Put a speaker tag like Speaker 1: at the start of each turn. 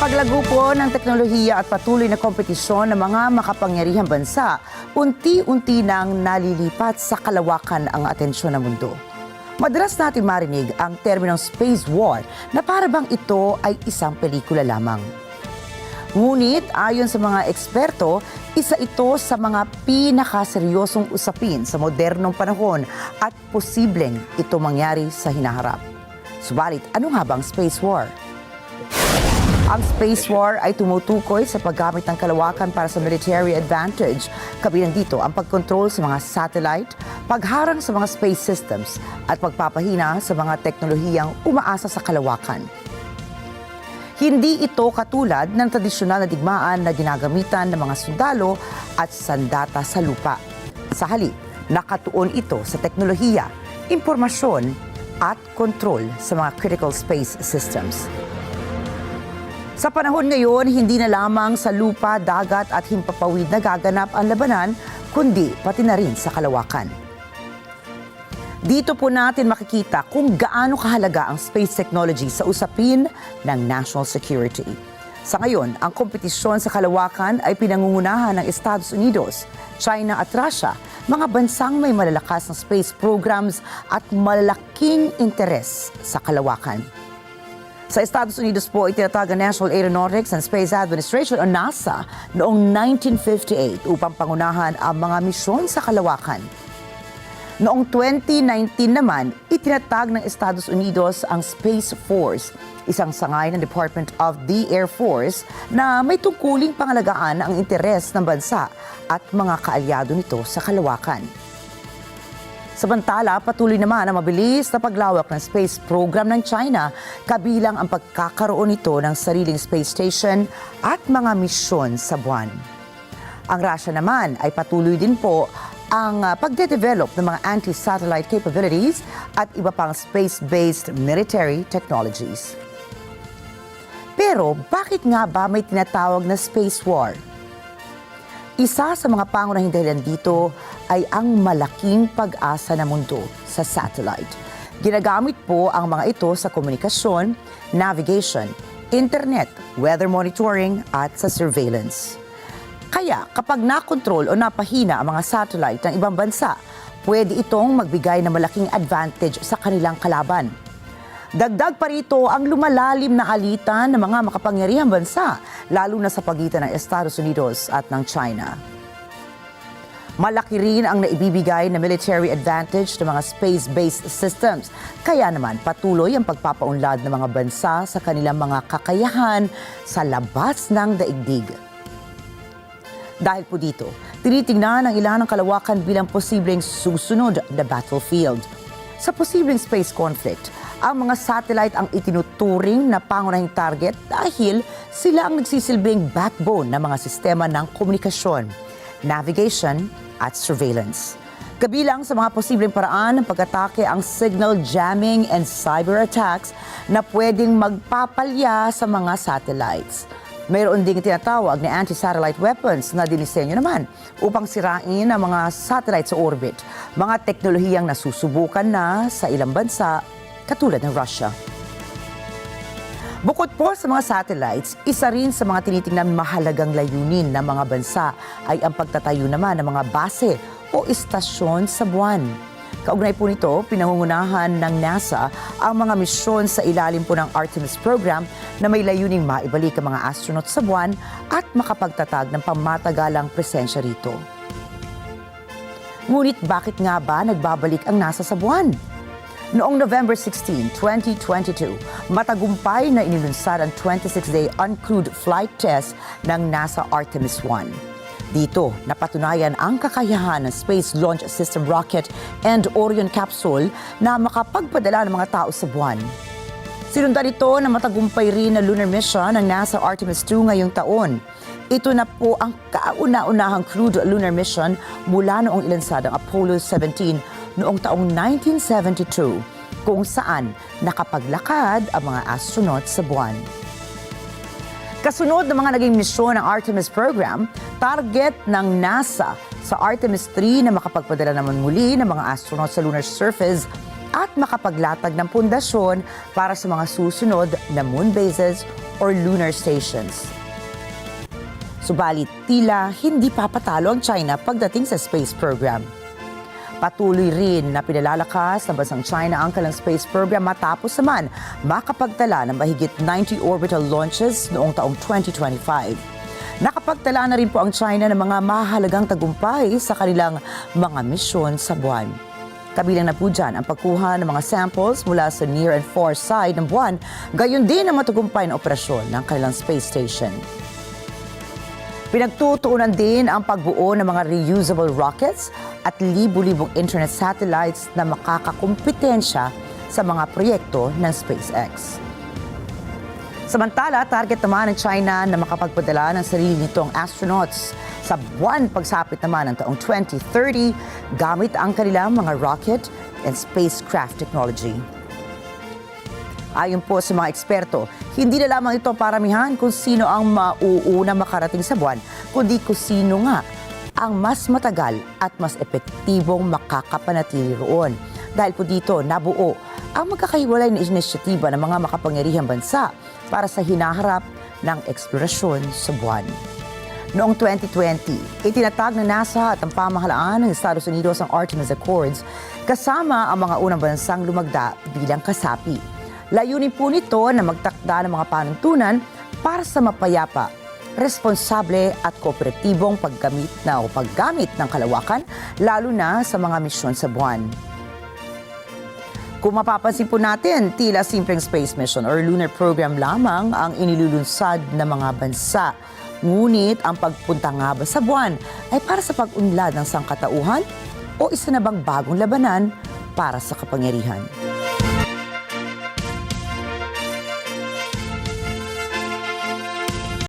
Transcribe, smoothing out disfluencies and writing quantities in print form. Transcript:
Speaker 1: paglago po ng teknolohiya at patuloy na kompetisyon ng mga makapangyarihang bansa, unti-unti nang nalilipat sa kalawakan ang atensyon ng mundo. Madalas natin marinig ang terminong space war na para bang ito ay isang pelikula lamang. Ngunit ayon sa mga eksperto, isa ito sa mga pinakaseryosong usapin sa modernong panahon at posibleng ito mangyari sa hinaharap. Subalit, ano nga bang space war? Ang space war ay tumutukoy sa paggamit ng kalawakan para sa military advantage. Kabilang dito ang pagkontrol sa mga satellite, pagharang sa mga space systems at pagpapahina sa mga teknolohiyang umaasa sa kalawakan. Hindi ito katulad ng tradisyonal na digmaan na ginagamitan ng mga sundalo at sandata sa lupa. Sa halip, nakatuon ito sa teknolohiya, impormasyon at kontrol sa mga critical space systems. Sa panahon ngayon, hindi na lamang sa lupa, dagat at himpapawid na gaganap ang labanan, kundi pati na rin sa kalawakan. Dito po natin makikita kung gaano kahalaga ang space technology sa usapin ng national security. Sa ngayon, ang kompetisyon sa kalawakan ay pinangungunahan ng Estados Unidos, China at Russia, mga bansang may malalakas na space programs at malalaking interes sa kalawakan. Sa Estados Unidos po, itinatag ang National Aeronautics and Space Administration o NASA noong 1958 upang pangunahan ang mga misyon sa kalawakan. Noong 2019 naman, itinatag ng Estados Unidos ang Space Force, isang sangay ng Department of the Air Force na may tungkuling pangalagaan ang interes ng bansa at mga kaalyado nito sa kalawakan. Samantala, patuloy naman ang mabilis na paglawak ng space program ng China, kabilang ang pagkakaroon nito ng sariling space station at mga misyon sa buwan. Ang Russia naman ay patuloy din po ang pagde-develop ng mga anti-satellite capabilities at iba pang space-based military technologies. Pero bakit nga ba may tinatawag na space war? Isa sa mga pangunahing dahilan dito ay ang malaking pag-asa ng mundo sa satellite. Ginagamit po ang mga ito sa komunikasyon, navigation, internet, weather monitoring at sa surveillance. Kaya kapag nakontrol o napahina ang mga satellite ng ibang bansa, pwede itong magbigay ng malaking advantage sa kanilang kalaban. Dagdag pa rito ang lumalalim na alitan ng mga makapangyarihang bansa, lalo na sa pagitan ng Estados Unidos at ng China. Malaki rin ang naibibigay na military advantage ng mga space-based systems. Kaya naman patuloy ang pagpapaunlad ng mga bansa sa kanilang mga kakayahan sa labas ng daigdig. Dahil po dito, tinitingnan ang ilan ng kalawakan bilang posibleng susunod na battlefield. Sa posibleng space conflict, ang mga satellite ang itinuturing na pangunahing target dahil sila ang nagsisilbing backbone ng mga sistema ng komunikasyon, navigation at surveillance. Kabilang sa mga posibleng paraan ng pag-atake ang signal jamming and cyber attacks na pwedeng magpapalya sa mga satellites. Mayroon ding tinatawag na anti-satellite weapons na dinisenyo naman upang sirain ang mga satellite sa orbit, mga teknolohiyang nasusubukan na sa ilang bansa katulad ng Russia. Bukod po sa mga satellites, isa rin sa mga tinitingnan mahalagang layunin ng mga bansa ay ang pagtatayo naman ng mga base o istasyon sa buwan. Kaugnay po nito, pinangungunahan ng NASA ang mga misyon sa ilalim po ng Artemis program na may layuning maibalik ang mga astronaut sa buwan at makapagtatag ng pamatagalang presensya rito. Ngunit bakit nga ba nagbabalik ang NASA sa buwan? Noong November 16, 2022, matagumpay na inilunsad ang 26-day uncrewed flight test ng NASA Artemis 1. Dito, napatunayan ang kakayahan ng Space Launch System rocket and Orion capsule na makapagpadala ng mga tao sa buwan. Sinundan ito na matagumpay rin na lunar mission ng NASA Artemis 2 ngayong taon. Ito na po ang kauna-unahang crewed lunar mission mula noong ilansad ang Apollo 17 noong taong 1972, kung saan nakapaglakad ang mga astronaut sa buwan. Kasunod ng mga naging misyon ng Artemis program, target ng NASA sa Artemis 3 na makapagpadala naman muli ng mga astronaut sa lunar surface at makapaglatag ng pundasyon para sa mga susunod na moon bases or lunar stations. Subalit tila hindi papatalo ang China pagdating sa space program. Patuloy rin na pinalalakas ng bansang China ang kanilang space program matapos naman makapagtala ng mahigit 90 orbital launches noong taong 2025. Nakapagtala na rin po ang China ng mga mahalagang tagumpay sa kanilang mga misyon sa buwan. Kabilang na po dyan ang pagkuha ng mga samples mula sa near and far side ng buwan, gayon din ang matagumpay na operasyon ng kanilang space station. Pinagtutuunan din ang pagbuo ng mga reusable rockets at libu-libong internet satellites na makakakumpetensya sa mga proyekto ng SpaceX. Samantala, target naman ng China na makapagpadala ng sarili nitong astronauts sa buwan pagsapit naman ng taong 2030 gamit ang kanilang mga rocket and spacecraft technology. Ayon po sa mga eksperto, hindi na lamang ito paramihan kung sino ang mauuna makarating sa buwan, kundi kung sino nga ang mas matagal at mas epektibong makakapanatili roon. Dahil po dito nabuo ang magkakahiwalay na inisyatiba ng mga makapangyarihang bansa para sa hinaharap ng eksplorasyon sa buwan. Noong 2020, itinatag ng NASA at ang pamahalaan ng Estados Unidos ang Artemis Accords kasama ang mga unang bansang lumagda bilang kasapi. Layunin po nito na magtakda ng mga panuntunan para sa mapayapa, responsable at kooperatibong paggamit ng kalawakan, lalo na sa mga misyon sa buwan. Kung mapapansin po natin, tila simpleng space mission or lunar program lamang ang inilulunsad ng mga bansa. Ngunit ang pagpunta nga ba sa buwan ay para sa pag-unlad ng sangkatauhan o isa na bang bagong labanan para sa kapangyarihan?